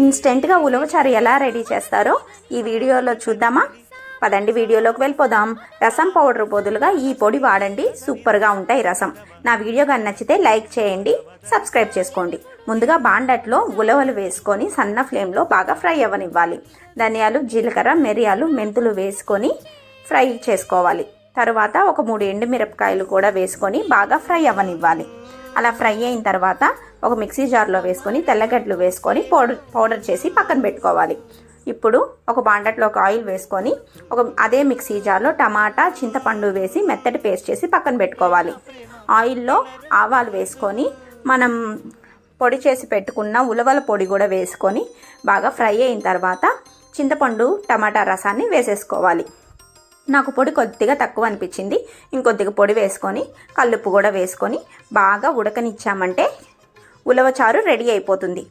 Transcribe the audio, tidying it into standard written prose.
ఇన్స్టెంట్గా ఉలవచారు ఎలా రెడీ చేస్తారో ఈ వీడియోలో చూద్దామా? పదండి వీడియోలోకి వెళ్ళిపోదాం. రసం పౌడర్ బదులుగా ఈ పొడి వాడండి, సూపర్గా ఉంటాయి రసం. నా వీడియో కానీ నచ్చితే లైక్ చేయండి, సబ్స్క్రైబ్ చేసుకోండి. ముందుగా బాండట్లో ఉలవలు వేసుకొని సన్న ఫ్లేమ్లో బాగా ఫ్రై అవ్వనివ్వాలి. ధనియాలు, జీలకర్ర, మిరియాలు, మెంతులు వేసుకొని ఫ్రై చేసుకోవాలి. తర్వాత ఒక 3 ఎండుమిరపకాయలు కూడా వేసుకొని బాగా ఫ్రై అవ్వనివ్వాలి. అలా ఫ్రై అయిన తర్వాత ఒక మిక్సీ జార్లో వేసుకొని తెల్లగడ్డలు వేసుకొని పౌడర్ చేసి పక్కన పెట్టుకోవాలి. ఇప్పుడు ఒక బాండట్లో ఒక ఆయిల్ వేసుకొని అదే మిక్సీ జార్లో టమాటా, చింతపండు వేసి మెత్తటి పేస్ట్ చేసి పక్కన పెట్టుకోవాలి. ఆయిల్లో ఆవాలు వేసుకొని మనం పొడి చేసి పెట్టుకున్న ఉలవల పొడి కూడా వేసుకొని బాగా ఫ్రై అయిన తర్వాత చింతపండు, టమాటా రసాన్ని వేసేసుకోవాలి. నాకు పొడి కొద్దిగా తక్కువ అనిపించింది, ఇంకొద్దిగా పొడి వేసుకొని కల్లుప్పు కూడా వేసుకొని బాగా ఉడకనిచ్చామంటే ఉలవచారు రెడీ అయిపోతుంది.